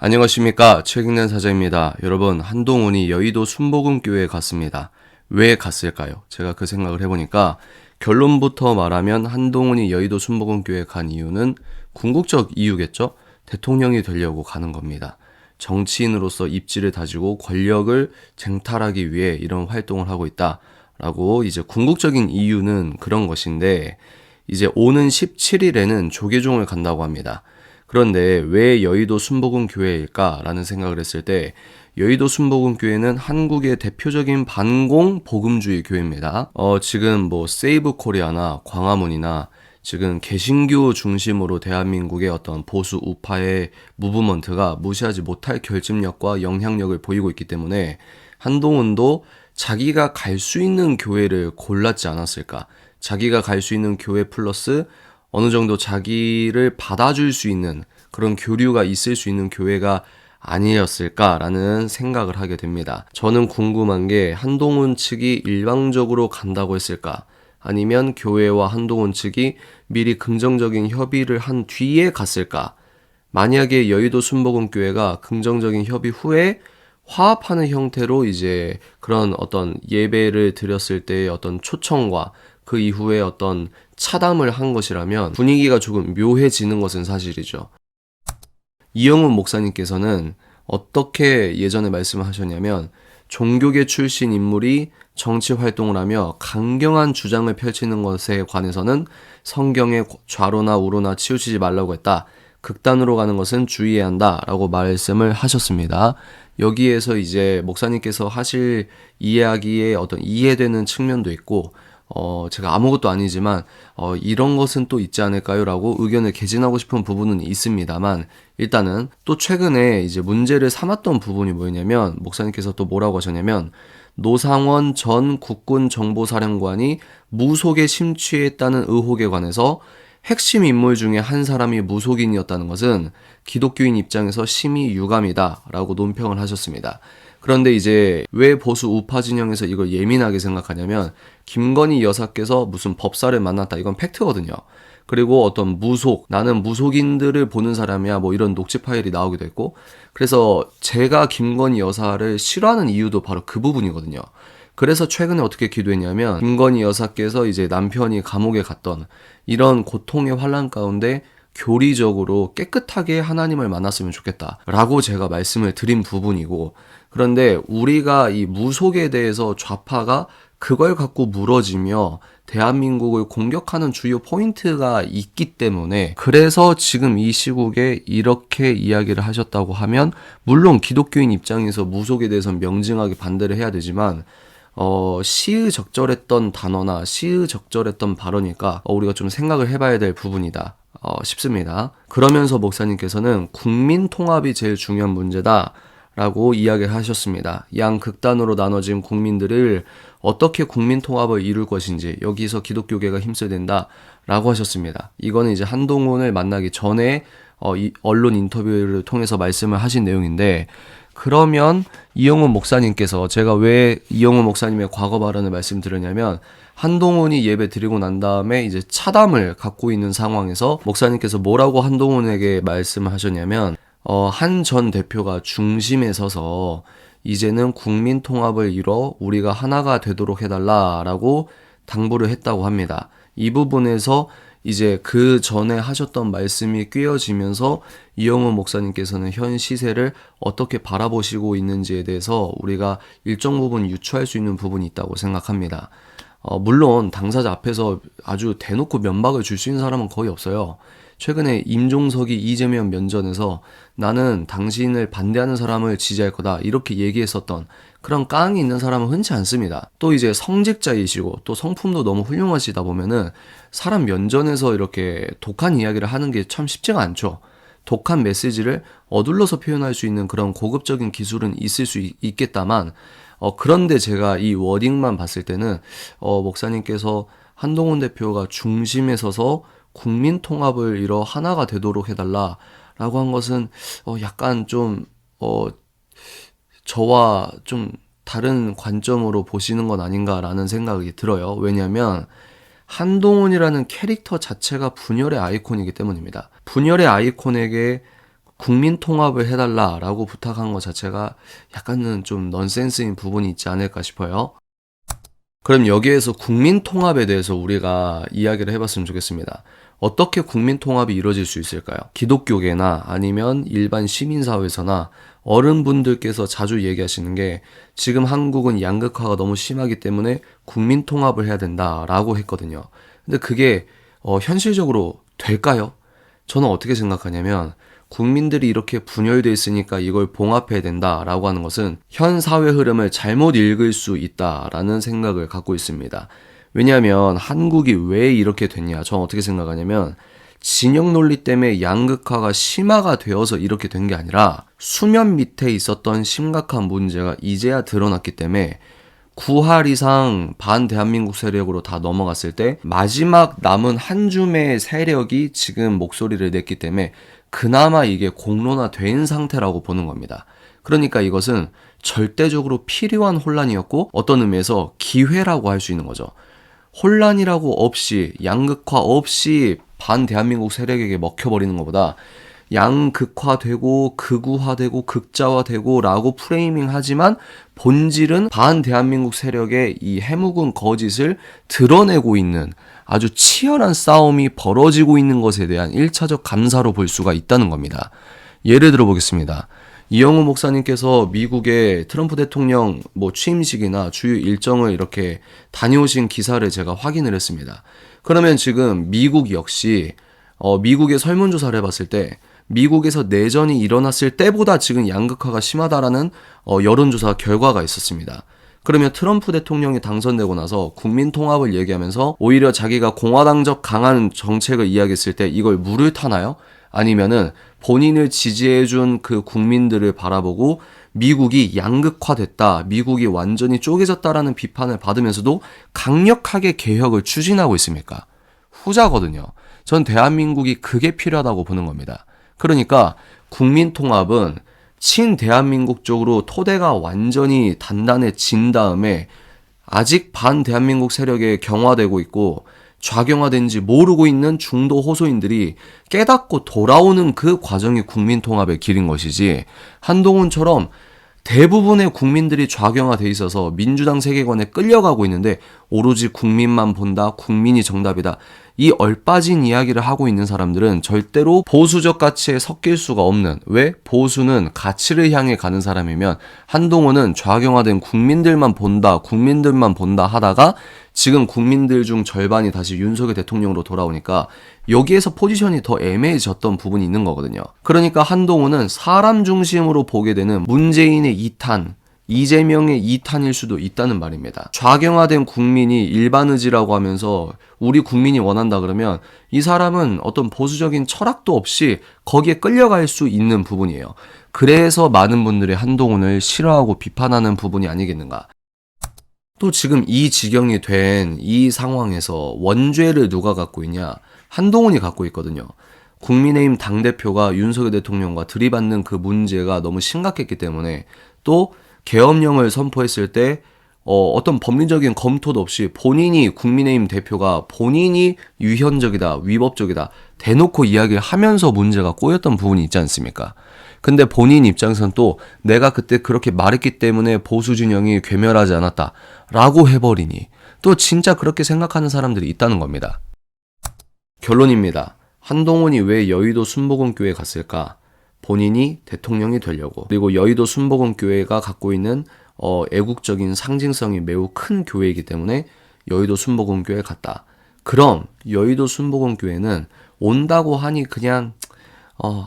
안녕하십니까. 책 읽는 사자입니다. 여러분, 한동훈이 여의도 순복음교회에 갔습니다. 왜 갔을까요? 제가 그 생각을 해보니까 결론부터 말하면 한동훈이 여의도 순복음교회에 간 이유는 궁극적 이유겠죠? 대통령이 되려고 가는 겁니다. 정치인으로서 입지를 다지고 권력을 쟁탈하기 위해 이런 활동을 하고 있다라고 이제 궁극적인 이유는 그런 것인데 이제 오는 17일에는 조계종을 간다고 합니다. 그런데 왜 여의도 순복음교회일까라는 생각을 했을 때 여의도 순복음교회는 한국의 대표적인 반공 복음주의 교회입니다. 지금 뭐 세이브 코리아나 광화문이나 지금 개신교 중심으로 대한민국의 어떤 보수 우파의 무브먼트가 무시하지 못할 결집력과 영향력을 보이고 있기 때문에 한동훈도 자기가 갈 수 있는 교회를 골랐지 않았을까. 자기가 갈 수 있는 교회 플러스 어느 정도 자기를 받아줄 수 있는 그런 교류가 있을 수 있는 교회가 아니었을까라는 생각을 하게 됩니다. 저는 궁금한 게 한동훈 측이 일방적으로 간다고 했을까? 아니면 교회와 한동훈 측이 미리 긍정적인 협의를 한 뒤에 갔을까? 만약에 여의도 순복음교회가 긍정적인 협의 후에 화합하는 형태로 이제 그런 어떤 예배를 드렸을 때의 어떤 초청과 그 이후에 어떤 차담을 한 것이라면 분위기가 조금 묘해지는 것은 사실이죠. 이영훈 목사님께서는 어떻게 예전에 말씀을 하셨냐면 종교계 출신 인물이 정치 활동을 하며 강경한 주장을 펼치는 것에 관해서는 성경의 좌로나 우로나 치우치지 말라고 했다. 극단으로 가는 것은 주의해야 한다라고 말씀을 하셨습니다. 여기에서 이제 목사님께서 하실 이야기에 어떤 이해되는 측면도 있고 제가 아무것도 아니지만 이런 것은 또 있지 않을까요? 라고 의견을 개진하고 싶은 부분은 있습니다만 일단은 또 최근에 이제 문제를 삼았던 부분이 뭐였냐면 목사님께서 또 뭐라고 하셨냐면 노상원 전 국군정보사령관이 무속에 심취했다는 의혹에 관해서 핵심 인물 중에 한 사람이 무속인이었다는 것은 기독교인 입장에서 심히 유감이다 라고 논평을 하셨습니다. 그런데 이제 왜 보수 우파 진영에서 이걸 예민하게 생각하냐면 김건희 여사께서 무슨 법사를 만났다 이건 팩트거든요. 그리고 어떤 나는 무속인들을 보는 사람이야 뭐 이런 녹취 파일이 나오기도 했고 그래서 제가 김건희 여사를 싫어하는 이유도 바로 그 부분이거든요. 그래서 최근에 어떻게 기도했냐면 김건희 여사께서 이제 남편이 감옥에 갔던 이런 고통의 환란 가운데 교리적으로 깨끗하게 하나님을 만났으면 좋겠다라고 제가 말씀을 드린 부분이고 그런데 우리가 이 무속에 대해서 좌파가 그걸 갖고 물어지며 대한민국을 공격하는 주요 포인트가 있기 때문에 그래서 지금 이 시국에 이렇게 이야기를 하셨다고 하면 물론 기독교인 입장에서 무속에 대해서는 명징하게 반대를 해야 되지만 시의적절했던 단어나 시의적절했던 발언이니까 우리가 좀 생각을 해봐야 될 부분이다 싶습니다. 그러면서 목사님께서는 국민 통합이 제일 중요한 문제다 라고 이야기를 하셨습니다. 양 극단으로 나눠진 국민들을 어떻게 국민 통합을 이룰 것인지 여기서 기독교계가 힘써야 된다 라고 하셨습니다. 이거는 이제 한동훈을 만나기 전에 이 언론 인터뷰를 통해서 말씀을 하신 내용인데 그러면 이영훈 목사님께서 제가 왜 이영훈 목사님의 과거 발언을 말씀드렸냐면 한동훈이 예배 드리고 난 다음에 이제 차담을 갖고 있는 상황에서 목사님께서 뭐라고 한동훈에게 말씀을 하셨냐면 한 전 대표가 중심에 서서 이제는 국민 통합을 이뤄 우리가 하나가 되도록 해달라라고 당부를 했다고 합니다. 이 부분에서 이제 그 전에 하셨던 말씀이 꿰어지면서 이영훈 목사님께서는 현 시세를 어떻게 바라보시고 있는지에 대해서 우리가 일정 부분 유추할 수 있는 부분이 있다고 생각합니다. 물론 당사자 앞에서 아주 대놓고 면박을 줄 수 있는 사람은 거의 없어요. 최근에 임종석이 이재명 면전에서 나는 당신을 반대하는 사람을 지지할 거다 이렇게 얘기했었던 그런 깡이 있는 사람은 흔치 않습니다. 또 이제 성직자이시고 또 성품도 너무 훌륭하시다 보면은 사람 면전에서 이렇게 독한 이야기를 하는 게 참 쉽지가 않죠. 독한 메시지를 어둘러서 표현할 수 있는 그런 고급적인 기술은 있을 수 있겠다만 그런데 제가 이 워딩만 봤을 때는 목사님께서 한동훈 대표가 중심에 서서 국민 통합을 이뤄 하나가 되도록 해달라라고 한 것은 약간 좀 저와 좀 다른 관점으로 보시는 건 아닌가라는 생각이 들어요. 왜냐하면 한동훈이라는 캐릭터 자체가 분열의 아이콘이기 때문입니다. 분열의 아이콘에게 국민 통합을 해달라라고 부탁한 것 자체가 약간은 좀 넌센스인 부분이 있지 않을까 싶어요. 그럼 여기에서 국민 통합에 대해서 우리가 이야기를 해봤으면 좋겠습니다. 어떻게 국민 통합이 이루어질 수 있을까요? 기독교계나 아니면 일반 시민사회에서나 어른분들께서 자주 얘기하시는 게 지금 한국은 양극화가 너무 심하기 때문에 국민 통합을 해야 된다라고 했거든요. 근데 그게 현실적으로 될까요? 저는 어떻게 생각하냐면 국민들이 이렇게 분열되어 있으니까 이걸 봉합해야 된다라고 하는 것은 현 사회 흐름을 잘못 읽을 수 있다라는 생각을 갖고 있습니다. 왜냐하면 한국이 왜 이렇게 됐냐? 저는 어떻게 생각하냐면 진영 논리 때문에 양극화가 심화가 되어서 이렇게 된 게 아니라 수면 밑에 있었던 심각한 문제가 이제야 드러났기 때문에 9할 이상 반대한민국 세력으로 다 넘어갔을 때 마지막 남은 한 줌의 세력이 지금 목소리를 냈기 때문에 그나마 이게 공론화된 상태라고 보는 겁니다. 그러니까 이것은 절대적으로 필요한 혼란이었고 어떤 의미에서 기회라고 할 수 있는 거죠. 혼란이라고 없이 양극화 없이 반대한민국 세력에게 먹혀버리는 것보다 양극화되고 극우화되고 극자화되고 라고 프레이밍 하지만 본질은 반대한민국 세력의 이 해묵은 거짓을 드러내고 있는 아주 치열한 싸움이 벌어지고 있는 것에 대한 1차적 감사로 볼 수가 있다는 겁니다. 예를 들어 보겠습니다. 이영우 목사님께서 미국의 트럼프 대통령 취임식이나 주요 일정을 이렇게 다녀오신 기사를 제가 확인을 했습니다. 그러면 지금 미국 역시 미국의 설문조사를 해봤을 때 미국에서 내전이 일어났을 때보다 지금 양극화가 심하다라는 여론조사 결과가 있었습니다. 그러면 트럼프 대통령이 당선되고 나서 국민 통합을 얘기하면서 오히려 자기가 공화당적 강한 정책을 이야기했을 때 이걸 물을 타나요? 아니면은 본인을 지지해준 그 국민들을 바라보고 미국이 양극화됐다, 미국이 완전히 쪼개졌다라는 비판을 받으면서도 강력하게 개혁을 추진하고 있습니까? 후자거든요. 전 대한민국이 그게 필요하다고 보는 겁니다. 그러니까 국민 통합은 친대한민국 쪽으로 토대가 완전히 단단해진 다음에 아직 반대한민국 세력에 경화되고 있고 좌경화된지 모르고 있는 중도 호소인들이 깨닫고 돌아오는 그 과정이 국민 통합의 길인 것이지 한동훈처럼 대부분의 국민들이 좌경화돼 있어서 민주당 세계관에 끌려가고 있는데 오로지 국민만 본다, 국민이 정답이다. 이 얼빠진 이야기를 하고 있는 사람들은 절대로 보수적 가치에 섞일 수가 없는, 왜? 보수는 가치를 향해 가는 사람이면 한동훈은 좌경화된 국민들만 본다 하다가 지금 국민들 중 절반이 다시 윤석열 대통령으로 돌아오니까 여기에서 포지션이 더 애매해졌던 부분이 있는 거거든요. 그러니까 한동훈은 사람 중심으로 보게 되는 문재인의 2탄, 이재명의 2탄일 수도 있다는 말입니다. 좌경화된 국민이 일반 의지라고 하면서 우리 국민이 원한다 그러면 이 사람은 어떤 보수적인 철학도 없이 거기에 끌려갈 수 있는 부분이에요. 그래서 많은 분들이 한동훈을 싫어하고 비판하는 부분이 아니겠는가. 또 지금 이 지경이 된 이 상황에서 원죄를 누가 갖고 있냐? 한동훈이 갖고 있거든요. 국민의힘 당대표가 윤석열 대통령과 들이받는 그 문제가 너무 심각했기 때문에 또 계엄령을 선포했을 때 어떤 법리적인 검토도 없이 본인이 국민의힘 대표가 본인이 유현적이다, 위법적이다 대놓고 이야기를 하면서 문제가 꼬였던 부분이 있지 않습니까? 근데 본인 입장에서는 또 내가 그때 그렇게 말했기 때문에 보수 진영이 괴멸하지 않았다 라고 해버리니 또 진짜 그렇게 생각하는 사람들이 있다는 겁니다. 결론입니다. 한동훈이 왜 여의도 순복음교회 갔을까? 본인이 대통령이 되려고. 그리고 여의도 순복음교회가 갖고 있는 애국적인 상징성이 매우 큰 교회이기 때문에 여의도 순복음교회 갔다. 그럼 여의도 순복음교회는 온다고 하니 그냥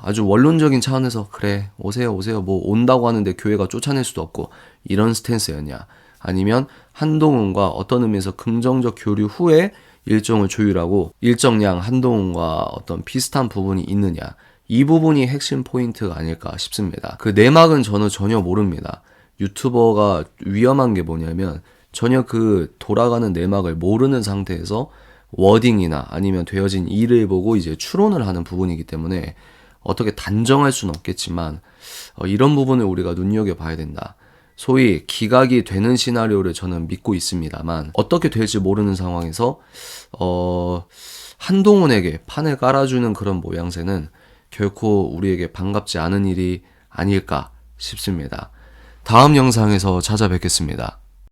아주 원론적인 차원에서 그래 오세요 뭐 온다고 하는데 교회가 쫓아낼 수도 없고 이런 스탠스였냐? 아니면 한동훈과 어떤 의미에서 긍정적 교류 후에 일정을 조율하고 일정량 한동훈과 어떤 비슷한 부분이 있느냐, 이 부분이 핵심 포인트가 아닐까 싶습니다. 그 내막은 저는 전혀 모릅니다. 유튜버가 위험한 게 뭐냐면 전혀 그 돌아가는 내막을 모르는 상태에서 워딩이나 아니면 되어진 일을 보고 이제 추론을 하는 부분이기 때문에 어떻게 단정할 수는 없겠지만 이런 부분을 우리가 눈여겨봐야 된다. 소위 기각이 되는 시나리오를 저는 믿고 있습니다만 어떻게 될지 모르는 상황에서 한동훈에게 판을 깔아주는 그런 모양새는 결코 우리에게 반갑지 않은 일이 아닐까 싶습니다. 다음 영상에서 찾아뵙겠습니다.